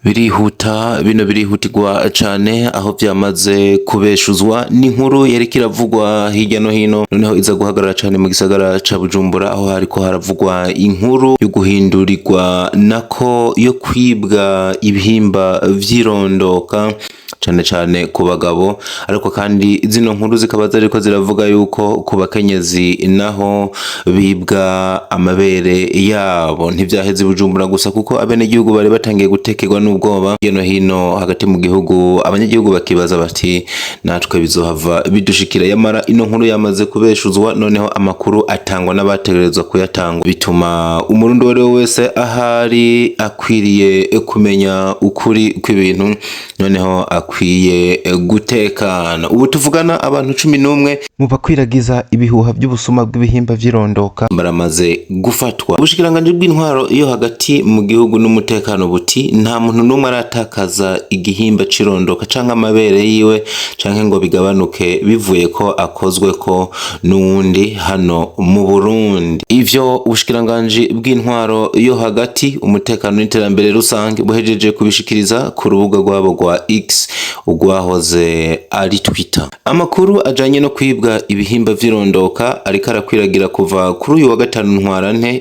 birihutirwa cane aho vyamaze kubeshuzwa n'inkuru yariko iravugwa hirya no hino, noneho iza guhagarara cane mu gisagara ca Bujumbura aho hariko haravugwa inkuru yo guhindurirwa nako yo kwibwa ibihimba vyirondoka cane cane ku bagabo, ariko kandi zino nkuru zikaba zariko ziravuga yuko ku bakenyezi naho bibwa amabere yabo. Ntivyaheze Bujumbura gusa kuko abenegihugu bari batangiye gutekerwa n'ubwoba hirya no hino hagati mu gihugu, abanyagihugu bakibaza bati natwe bizohava bidushikira. Yamara ino nkuru yamaze kubeshuzwa, noneho amakuru atangwa n'abategerezwa kuyatanga, bituma umurundi wari wese ahari akwiriye kumenya ukuri kw'ibintu, noneho akwiye gutekana. Ubu tuvugana abantu 11 mu bakwiragiza ibihuha by'ubusuma bw'ibihimba vyirondoka baramaze gufatwa. Ubushikiranganji bw'intwaro iyo hagati mu gihugu n'umutekano buti nta muntu n'umwe aratakaza igihimba cirondoka canke amabere yiwe canke ngo bigabanuke bivuye ko akozwe ko n'uwundi hano mu Burundi. Ivyo ubushikiranganji bw'intwaro yo hagati, umutekano n'iterambere rusange buhejeje kubishikiriza ku rubuga rwabo rwa X ugwahoze ari Twitter. Amakuru ajanye no kwibwa ibihimba vyirondoka ariko arakwiragira kuva kuri uyu wa gatanu ntwarante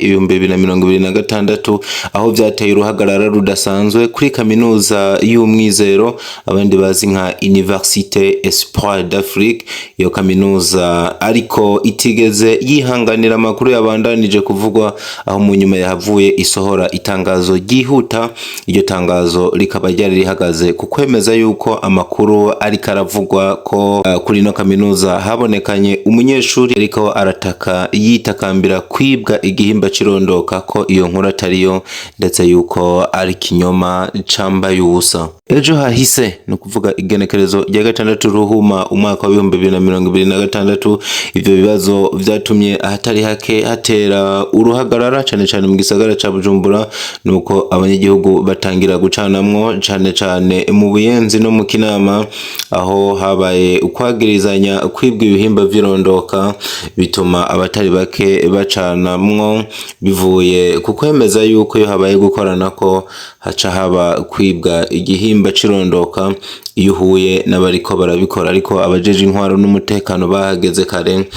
2026 aho vyateye uruhagarara rudasanzwe kuri kaminuza y'Umwizero, abandi bazi nka Université Espoir d'Afrique. Iyo kaminuza ariko itigeze yihanganira amakuru yabandanije kuvugwa, aho mu nyuma yahavuye isohora itangazo ryihuta. Iryo tangazo rikaba ryari rihagaze ku kwemeza yuko amakuru ariko aravugwa ko kuri no kaminuza habonekanye umunyeshuri ariko arataka yitakambira kwibwa igihimba cirondoka, ko iyo nkuru atariyo ndetse yuko ari kinyoma cambaye ubusa. Ejo hahise no kuvuga igenekerezo rya 6 Ruhuma umwaka wa 2026, ivyo bibazo vyatumye ahatari hake hatera uruhagarara cane cane mu gisagara ca Bujumbura, nuko abanyagihugu batangira gucanamwo cane cane mu Buyenzi no mu Kinama, aho habaye ukwagirizanya kwibwa ibihimba vyirondoka, bituma abatari bake bacanamwo bivuye ku kwemeza yuko iyo habaye gukorana ko haca haba kwibwa igihimba cirondoka iyo uhuye n'abariko barabikora. Ariko abajeje intwaro n'umutekano bahageze kare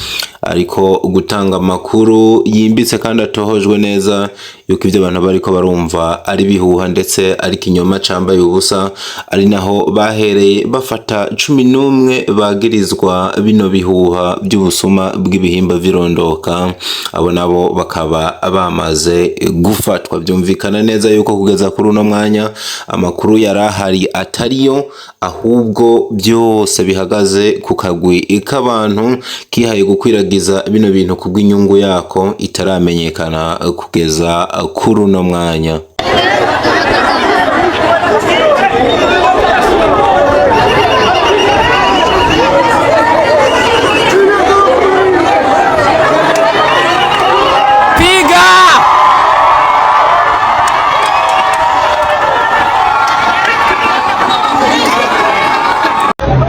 ariko gutanga amakuru yimbitse kandi atohojwe neza yuko ivyo abantu bariko barumva ari bihuha ndetse ari kinyoma cambaye ubusa, ari naho bahereye bafata 11 bagirizwa bino bihuha by'ubusuma bw'ibihimba vyirondoka. Abo nabo bakaba bamaze gufatwa. Byumvikana neza yuko kugeza kuri uno mwanya amakuru yarahari atariyo, ahubwo byose bihagaze ku kagwi k'abantu kihaye gukwiragiza bino bintu kubw'inyungu yako itaramenyekana kugeza kuri uno mwanya.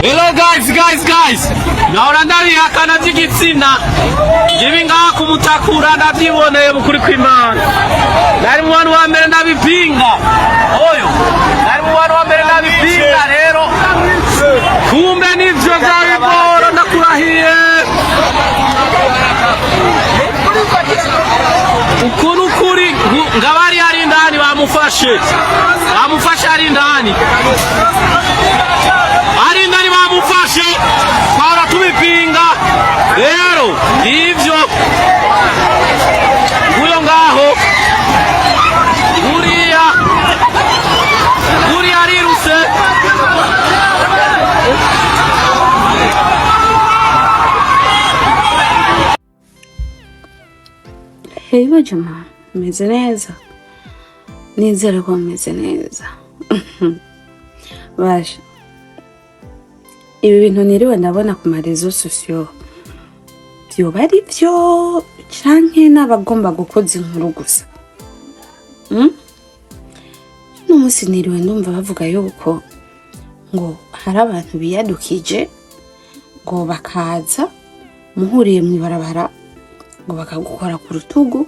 Hello guys, naona ndani yakana vy'igitsina jibi ngaha kumutakura ndavyiboneye mukuri kw'Imana. Nari mu bantu wa mbere ndabipinga, oyo nari mu bantu wa mbere ndabipinga, rero kumbe nivyo vyabiboro ndakurahiye. Ukuru kuri ngabari ari ndani bamufashe ari ndani bamufashe twara tubipinga. Rero ivyo uyo ngaho uriya ariruse. Hejuru jamaa, meze neza, nizere ko meze neza. Basha ibi bintu niriwe ndabona ku marezo sosiyo byoba ari byo canke n'abagomba gukoza inkuru gusa. No musi niriwe ndumva bavuga yuko ngo hari abantu biyadukije ngo bakaza muhuriye mw'ibarabara ngo bakagukora ku rutugu,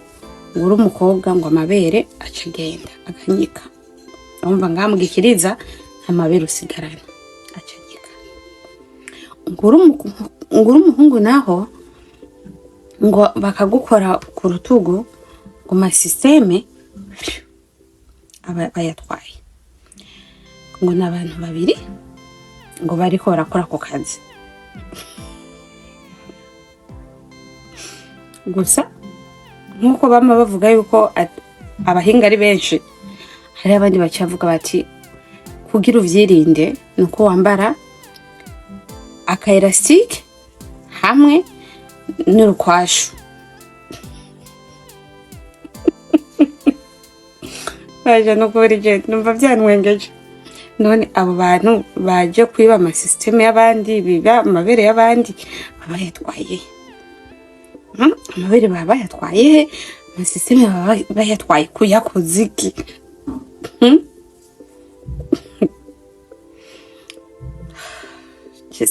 ngo uri umukobwa ngo amabere acagenda akanyika. umva ngamugikiriza amabere usigarana acagika nguru umuhungu naho ngo bakagukora ku rutugu ngo masysteme bayatwaye ngo n'abantu babiri ngo bariko barakora ku kazi gusa nkuko bama bavuga yuko abahinga ari benshi hari abandi bacavuga bati kugira uvyirinde nuko wambara akaelastique hamwe n'urukwashu baje no kurije numva byanwengeje none abo bantu baje kwiba amasysteme y'abandi biba amabere y'abandi babayatwaye amabere babayatwaye amasysteme babayatwaye kuyakoziki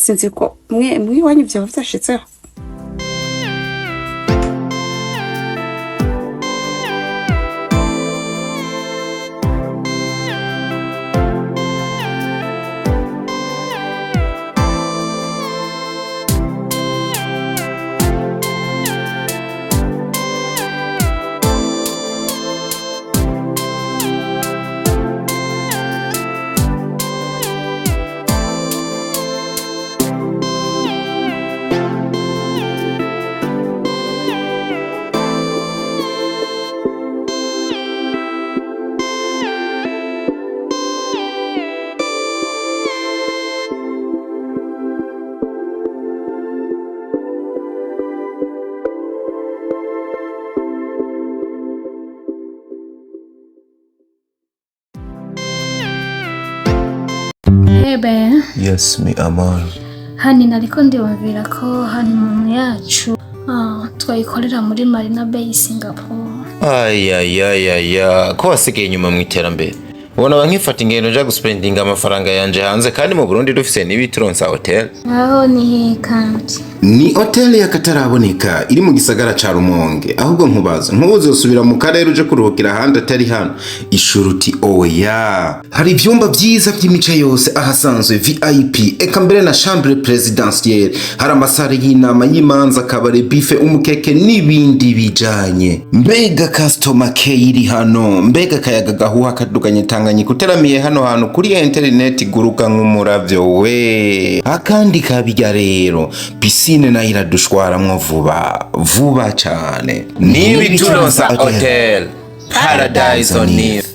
sinzi ko mwe wanyu byo byashitseho Bebe. Yes, mi amor. Hani nariko ndibabwira ko hani mu yacu twayikorera muri Marina Bay Singapore. Ayayayaya ko wasigaye inyuma mu iterambere. Ubona bankifata ingendo nja guspendinga amafaranga yanje hanze kandi mu Burundi dufise n'ibitronsa hotel. Aho ni kandi. Ni hotel yakataraboneka iri mu gisagara ca Rumonge ahubwo nkubaza ntuzosubira mu karere uje kuruhukira handi atari hano ishuruti oya hari ivyumba vyiza vy'imico yose ahasanzwe VIP eka mbere na chambre présidentielle hari amasare y'inama y'imanza kabare buffet umukeke n'ibindi bijanye mbega customer care iri hano mbega kayaga gahuha kaduganye tanganye kuteramiye hano hantu kuri internet guruka nk'umuravyo we akandi kabijya rero pisine na iradushwaramwo vuba cyane Nibi Turonsa Hotel Paradise on Earth.